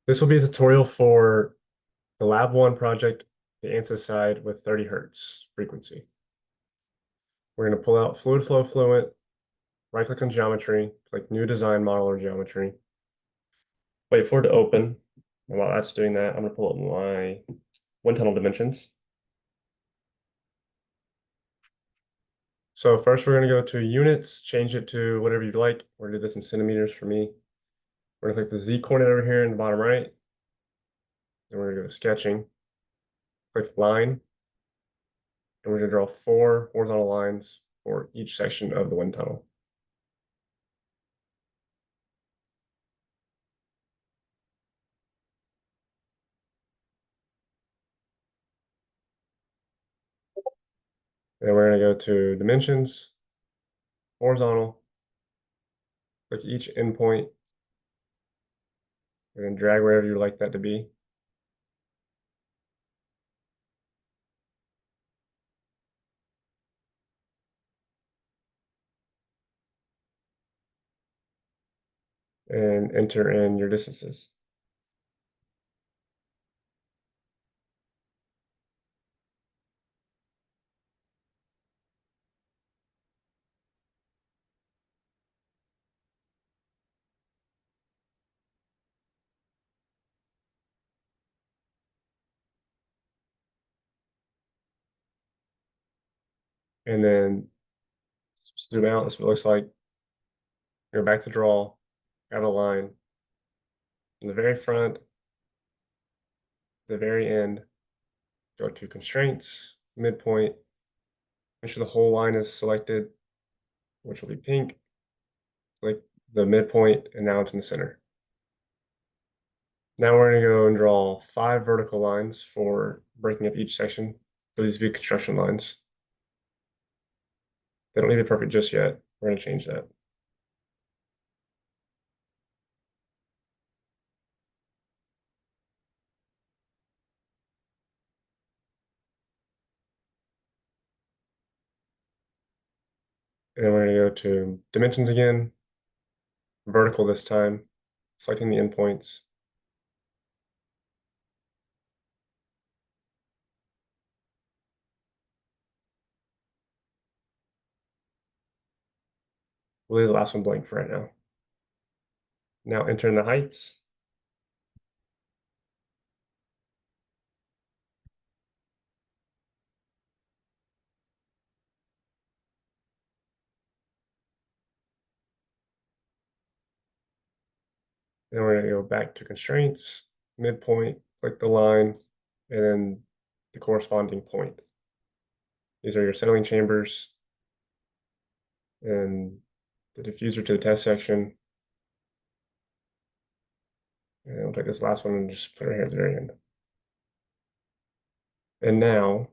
This will be a tutorial for the Lab 1 project, the Ansys side with 30 Hertz frequency. We're going to pull out Fluid Flow Fluent, right-click on Geometry, click New Design Model or Geometry. Wait for it to open. And while that's doing that, I'm going to pull up my wind tunnel dimensions. So first we're going to go to Units, change it to whatever you'd like. We're going to do this in centimeters for me. We're going to click the Z coordinate over here in the bottom right. Then we're going to go to Sketching, click Line, and we're going to draw 4 horizontal lines for each section of the wind tunnel. And we're going to go to Dimensions, Horizontal, click each endpoint, and then drag wherever you'd like that to be. And enter in your distances. And then zoom out, this is what it looks like. Go back to draw, add a line. From the very front, the very end, go to constraints, midpoint, make sure the whole line is selected, which will be pink. Click the midpoint, and now it's in the center. Now we're going to go and draw 5 vertical lines for breaking up each section. So these will be construction lines. They don't need to be perfect just yet. We're going to change that. And then we're going to go to dimensions again, vertical this time, selecting the endpoints. We'll leave the last one blank for right now. Now enter in the heights. Then we're going to go back to constraints, midpoint, click the line, and then the corresponding point. These are your settling chambers and the diffuser to the test section. And we'll take this last one and just put it here at the very end. And now,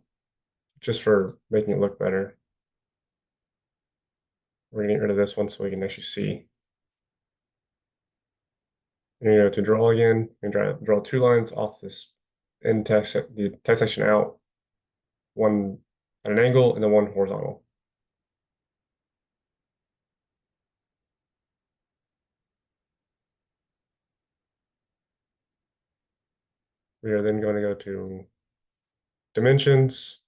just for making it look better, we're going to get rid of this one so we can actually see. And you know, to draw again, and draw 2 lines off this end text, the text section out, one at an angle and then one horizontal. We are then going to go to dimensions,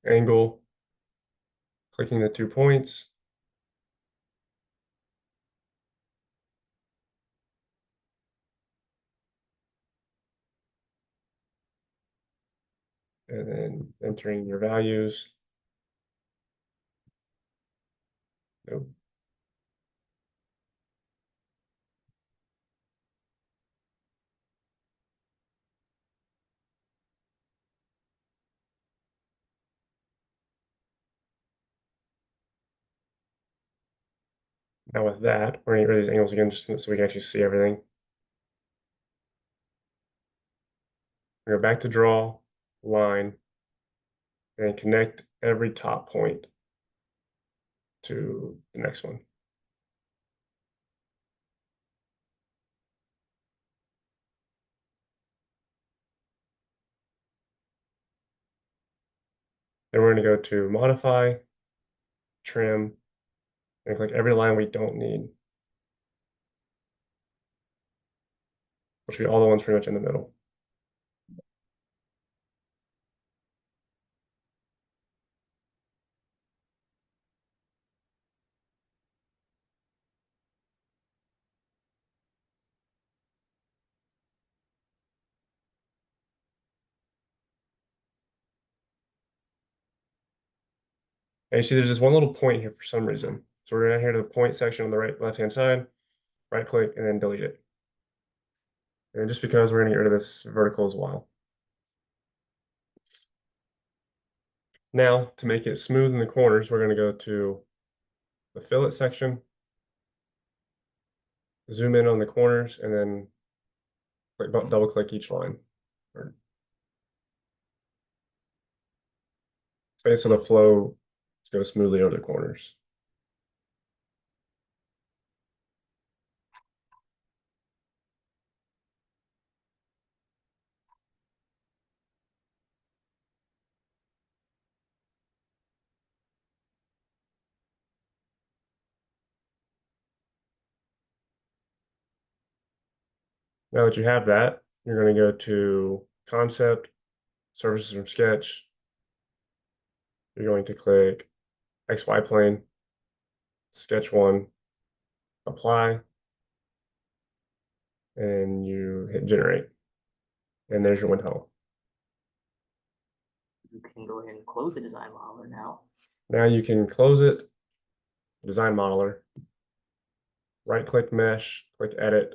angle, clicking the 2 points. And then entering your values. Nope. Now with that, we're going to get rid of these angles again just so we can actually see everything. We go back to draw, line, and connect every top point to the next one. Then we're going to go to modify, trim, and click every line we don't need. which would be all the ones pretty much in the middle. And you see there's this one little point here for some reason. So we're down here to the point section on the left-hand side, right click, and then delete it. And just because we're gonna get rid of this vertical as well. Now, to make it smooth in the corners, we're gonna go to the fillet section, zoom in on the corners, and then double click each line. Space on the flow goes smoothly over the corners. Now that you have that, you're going to go to Concept, Surfaces from Sketch. You're going to click XY plane, Sketch 1, Apply, and you hit Generate. And there's your wind tunnel. You can go ahead and close the design modeler now. Now you can close it, Design Modeler, right-click Mesh, click Edit.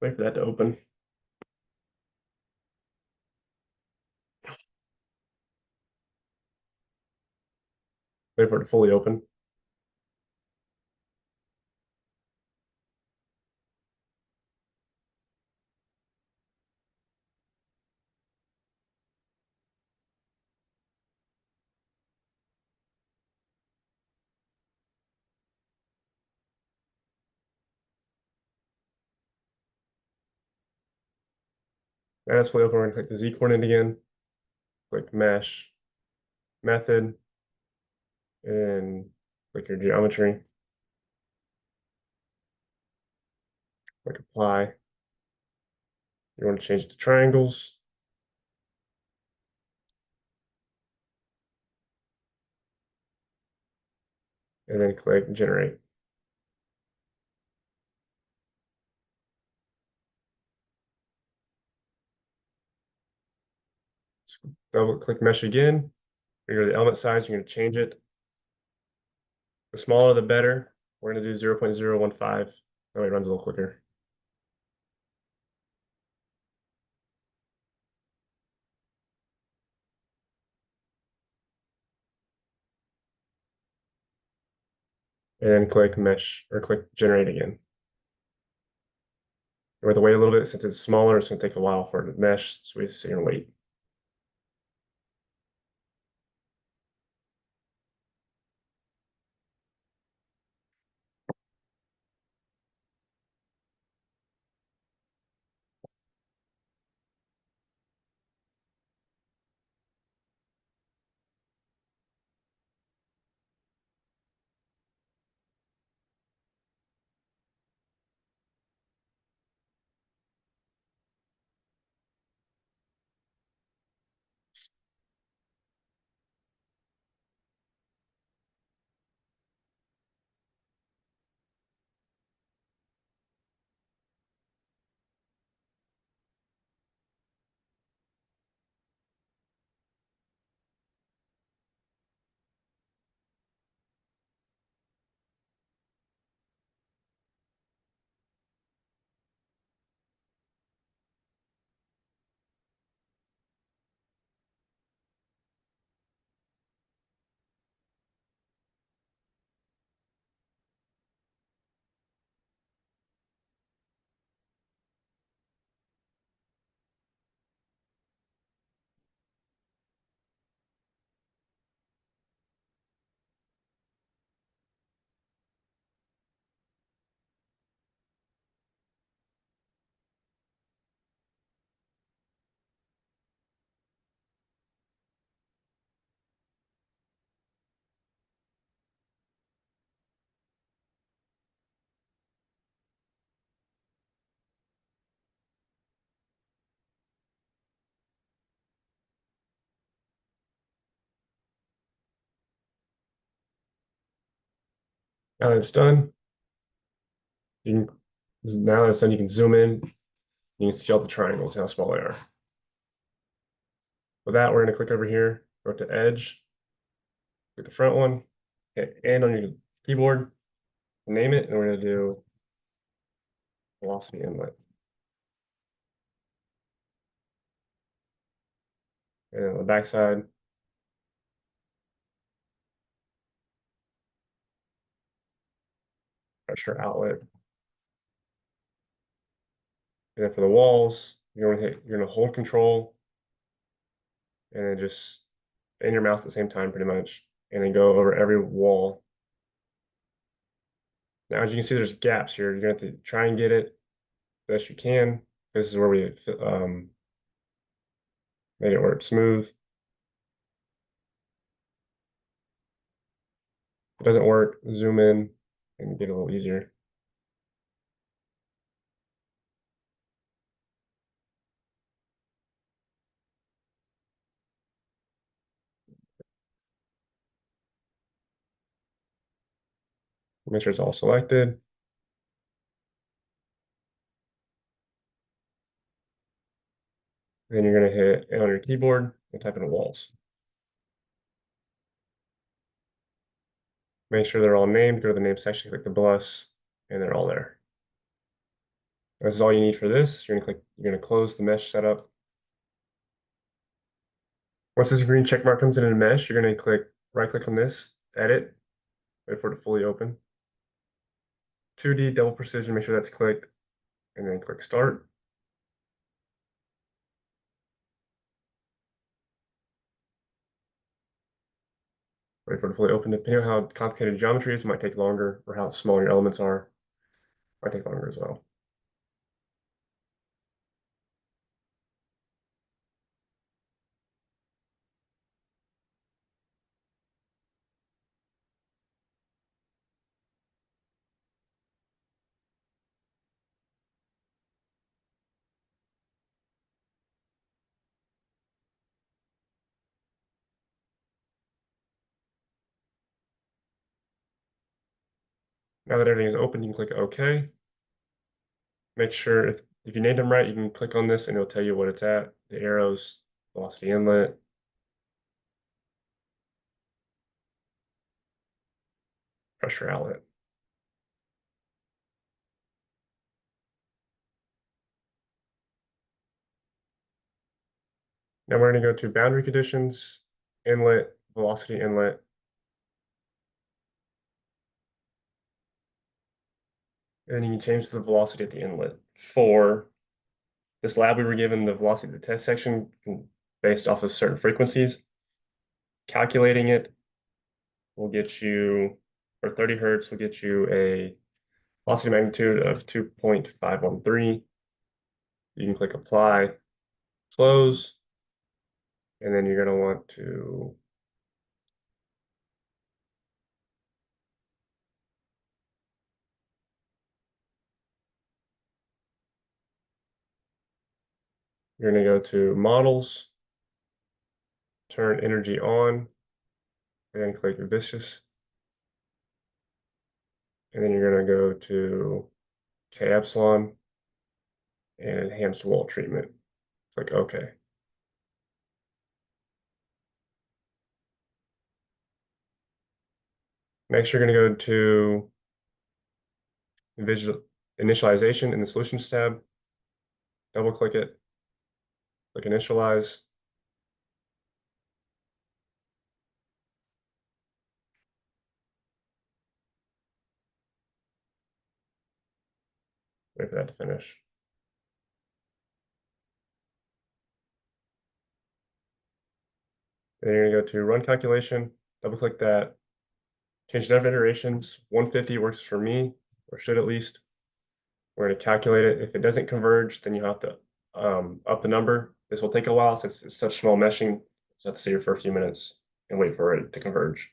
Wait for that to open. Wait for it to fully open. Now that's fully open. We're going to click the Z coordinate again, click Mesh, Method, and click your geometry. Click Apply. You want to change it to triangles. And then click Generate. Double click Mesh again. You're go to the element size, you're going to change it. The smaller the better. We're going to do 0.015. That way it runs a little quicker. And then click Mesh or click Generate again. We have to wait a little bit since it's smaller. It's going to take a while for it to mesh, so we have to sit here and wait. Now that it's done, you can now that it's done, you can zoom in. You can see all the triangles, how small they are. With that, we're going to click over here, go to Edge, click the front one, hit and on your keyboard, name it, and we're going to do velocity inlet. And on the back side, pressure outlet. And then for the walls, you're gonna hold control and then just in your mouse at the same time pretty much, and then go over every wall. Now, as you can see, there's gaps here. You're gonna have to try and get it best you can. This is where we made it work smooth. If it doesn't work, zoom in and get a little easier. Make sure it's all selected. Then you're gonna hit on your keyboard and type in walls. Make sure they're all named. Go to the name section, click the plus, and they're all there. This is all you need for this. You're gonna close the mesh setup. Once this green check mark comes in a mesh, you're gonna right click on this, edit, wait for it to fully open. 2D double precision, make sure that's clicked, and then click start. Wait for it to fully open. Depending on how complicated geometry is, it might take longer, or how small your elements are, it might take longer as well. Now that everything is open, you can click OK. Make sure if you named them right, you can click on this and it'll tell you what it's at. The arrows, velocity inlet, pressure outlet. Now we're going to go to boundary conditions, inlet, velocity inlet. And then you can change the velocity at the inlet. For this lab, we were given the velocity of the test section based off of certain frequencies. Calculating it will get you, for 30 hertz, will get you a velocity magnitude of 2.513. You can click apply, close, and then you're going to want to you're going to go to models, turn energy on, and then click viscous. And then you're going to go to K epsilon and enhanced wall treatment. Click OK. Next, you're going to go to visual initialization in the solutions tab. Double click it, click initialize. Wait for that to finish. Then you're going to go to run calculation, double click that, change number of iterations. 150 works for me, or should at least. We're going to calculate it. If it doesn't converge, then you have to up the number. This will take a while since it's such small meshing. Just have to sit here for a few minutes and wait for it to converge.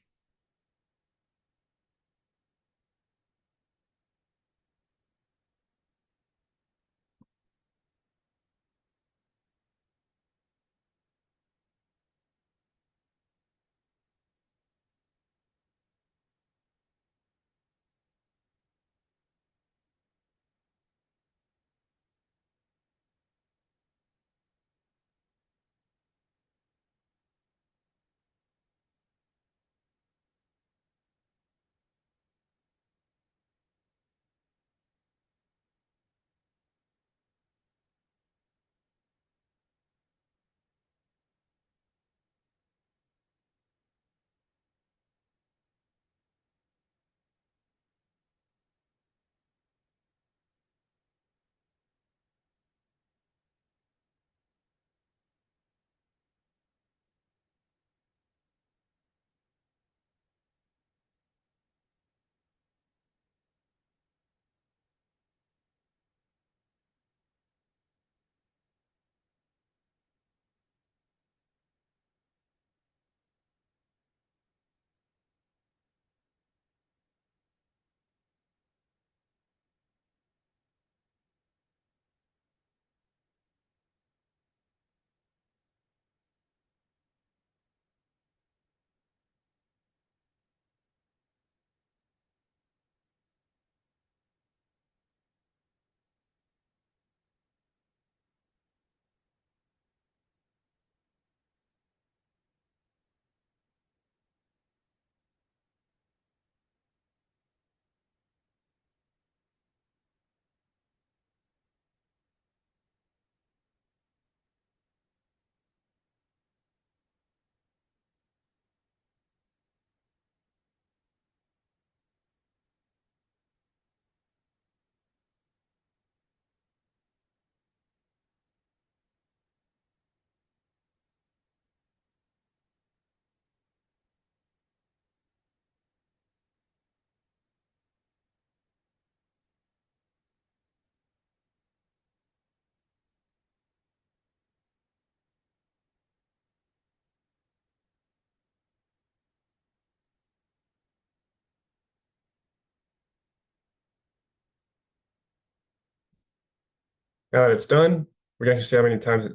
Now that it's done, we can actually see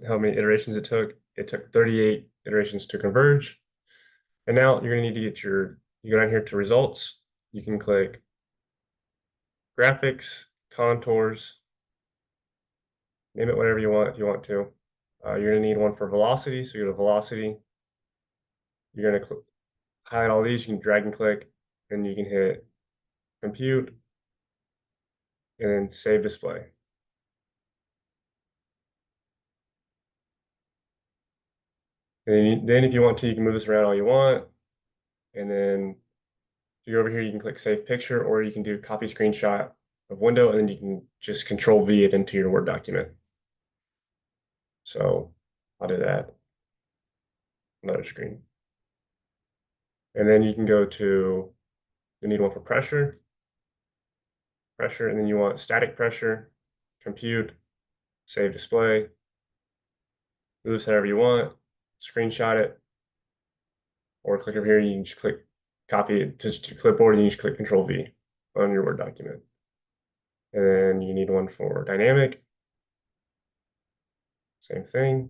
how many iterations it took. It took 38 iterations to converge. And now you're gonna need to you go down here to results. You can click graphics, contours, name it whatever you want if you want to. You're gonna need one for velocity, so you go to velocity. You're gonna highlight all these, you can drag and click, and you can hit compute, and then save display. And then if you want to, you can move this around all you want. And then if you go over here, you can click save picture, or you can do copy screenshot of window, and then you can just control V it into your Word document. So I'll do that. Another screen. And then you can go to, you need one for pressure, and then you want static pressure, compute, save display, move this however you want, screenshot it, or click over here, you can just click copy it to clipboard, and you just click Control V on your Word document. And then you need one for dynamic, same thing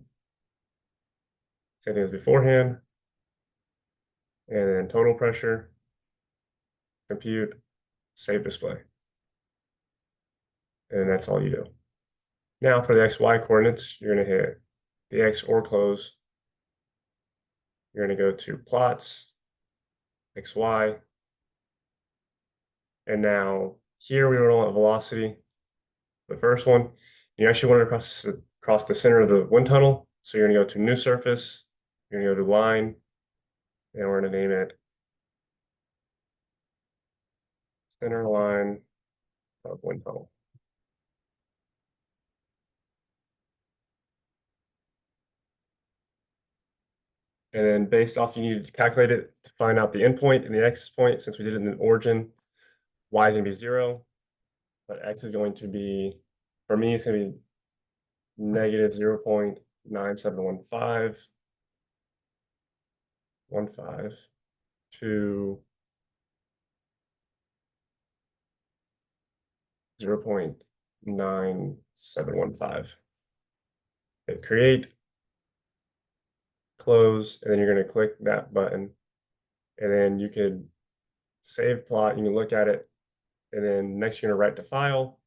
as beforehand, and then total pressure, compute, save display. And that's all you do. Now for the XY coordinates, you're going to hit the X or close. You're going to go to plots, XY. And now here we want velocity. The first one, you actually want to across the center of the wind tunnel. So you're going to go to new surface. You're going to go to line, and we're going to name it center line of wind tunnel. And then based off, you need to calculate it to find out the endpoint and the X point. Since we did it in the origin, Y is going to be 0, but X is going to be, for me, it's going to be negative 0.9715 to 0.9715. Hit create, close, and then you're going to click that button. And then you could save plot, you can look at it, and then next you're going to write to file,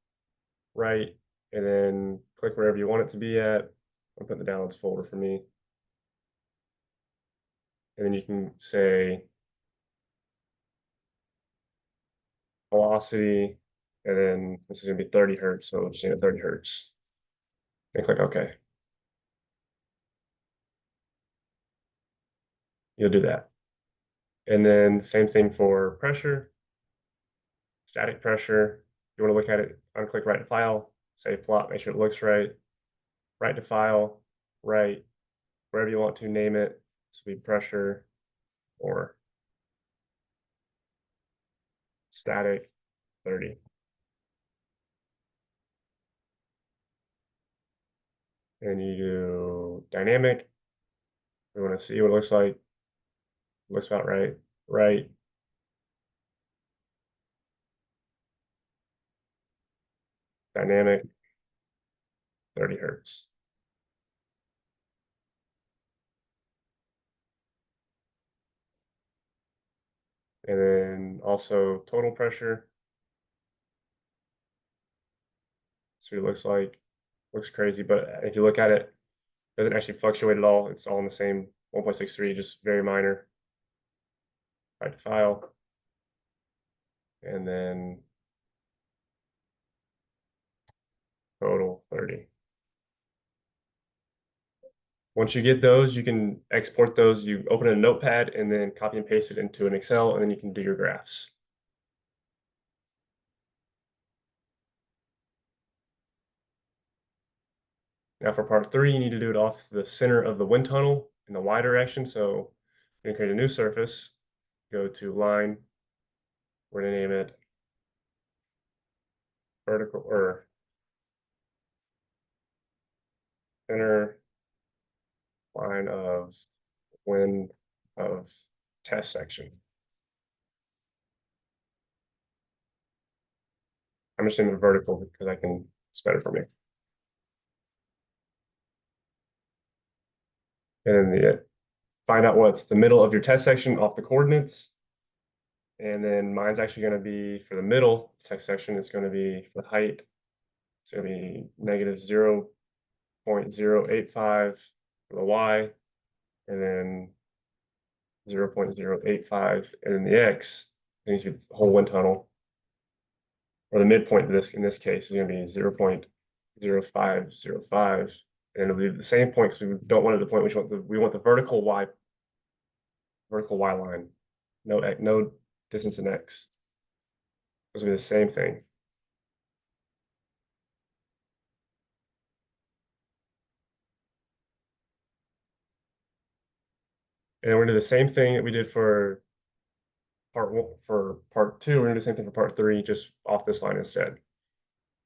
write, and then click wherever you want it to be at. I'll put the downloads folder for me. And then you can say velocity, and then this is going to be 30 hertz, so just name it 30 hertz. And click OK. You'll do that. And then same thing for pressure, static pressure. You want to look at it, unclick write to file, save plot, make sure it looks right, write to file, write, wherever you want to name it. This will be pressure or static 30. And you do dynamic. We want to see what it looks like. Looks about right. Right. Dynamic 30 hertz. And then also total pressure. See what it looks like. Looks crazy, but if you look at it, it doesn't actually fluctuate at all. It's all in the same 1.63, just very minor. Write to file. And then total 30. Once you get those, you can export those. You open a notepad and then copy and paste it into an Excel, and then you can do your graphs. Now for part 3, you need to do it off the center of the wind tunnel in the Y direction. So you're going to create a new surface, go to line, we're going to name it vertical or center line of wind of test section. I'm just naming it vertical because it's better for me. and then find out what's the middle of your test section off the coordinates. And then mine's actually going to be for the middle test section, it's going to be for the height. It's going to be negative 0.085 for the y, and then 0.085, and then the x needs to be the whole wind tunnel, or the midpoint of this in this case is going to be 0.0505, and it'll be the same point because we don't want it the point we want the vertical y line, no distance in x. It's going to be the same thing. And we're going to do the same thing that we did for part 1 for part 2. We're going to do the same thing for part 3, just off this line instead.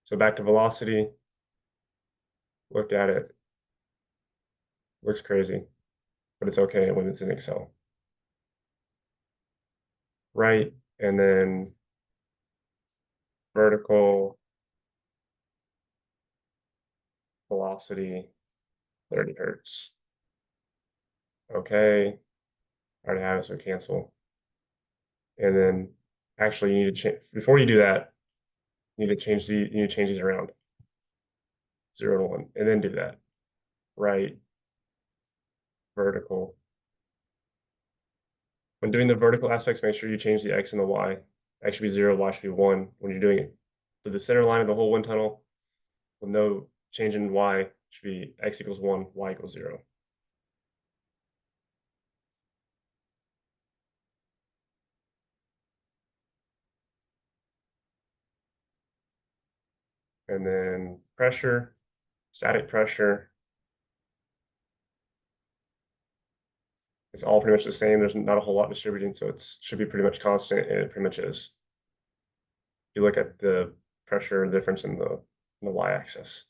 So back to velocity. Look at it. Looks crazy, but it's okay when it's in Excel. Right, and then vertical velocity 30 hertz. Okay, I already have it, so cancel. And then actually you need to change, before you do that, you need to change these around 0 to 1, and then do that. Right, vertical. When doing the vertical aspects, make sure you change the x and the y. X should be 0, y should be 1 when you're doing it. So the center line of the whole wind tunnel with no change in y should be x equals 1, y equals 0. And then pressure, static pressure. It's all pretty much the same. There's not a whole lot distributing, so it should be pretty much constant, and it pretty much is. You look at the pressure difference in the y-axis.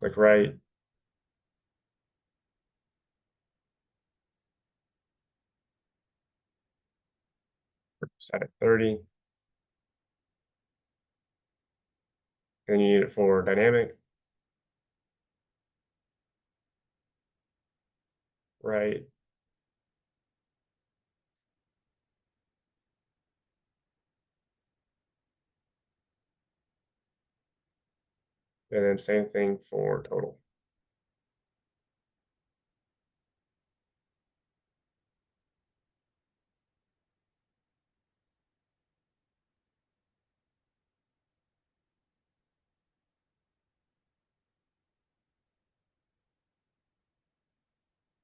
Like right, static 30. And you need it for dynamic. Right. And then same thing for total.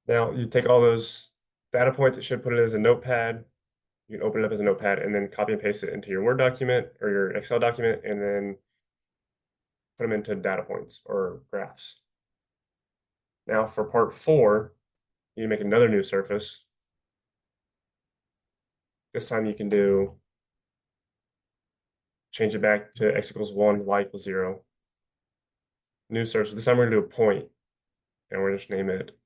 Now you take all those data points, it should put it as a notepad. You can open it up as a notepad and then copy and paste it into your Word document or your Excel document, and then put them into data points or graphs. Now for part 4, you make another new surface. This time you can change it back to x equals 1, y equals 0. New surface. This time we're going to do a point, and we're going to just name it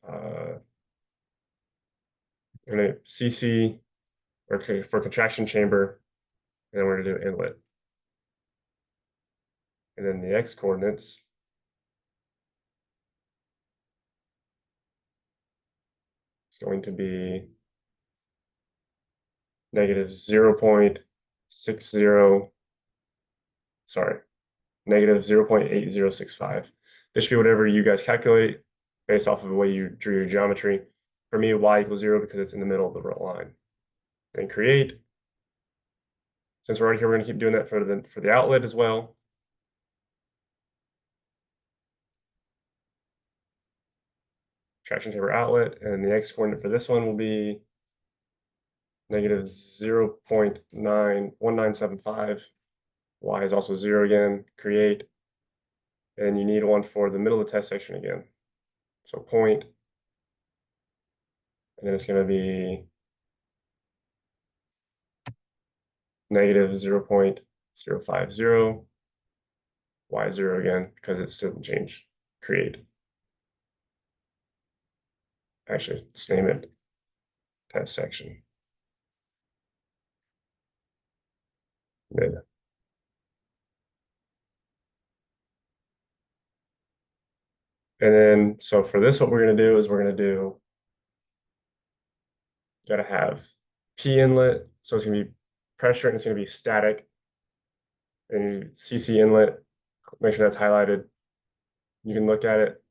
we're going to CC for contraction chamber, and then we're going to do inlet. And then the x coordinates is going to be negative 0.60, sorry, negative 0.8065. This should be whatever you guys calculate based off of the way you drew your geometry. For me, y equals 0 because it's in the middle of the line. Then create. Since we're already here, we're going to keep doing that for the outlet as well. Traction chamber outlet, and the x coordinate for this one will be negative 0.91975. Y is also 0 again. Create. And you need one for the middle of the test section again. So point, and then it's going to be negative 0.050, y 0 again, because it still didn't change. Create. Actually, let's name it test section. Mid. And, And then, so for this, what we're going to do is we're going to do, got to have P inlet. So it's going to be pressure and it's going to be static. And CC inlet, make sure that's highlighted. You can look at it.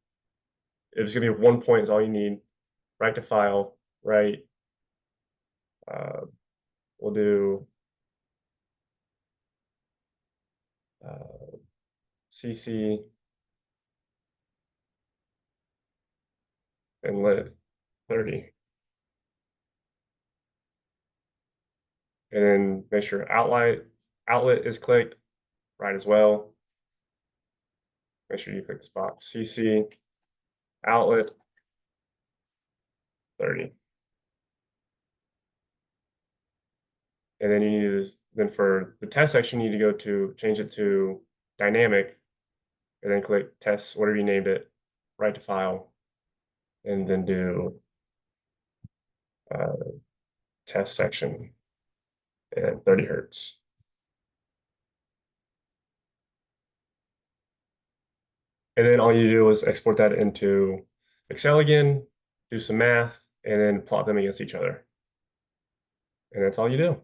It's going to be 1 point is all you need. Write to file, write. We'll do CC inlet 30. And then make sure outlet is clicked, right as well. Make sure you click this box, CC outlet 30. And then you need to, then for the test section, you need to go to change it to dynamic and then click test, whatever you named it, write to file, and then do test section at 30 hertz. And then all you do is export that into Excel again, do some math, and then plot them against each other. And that's all you do.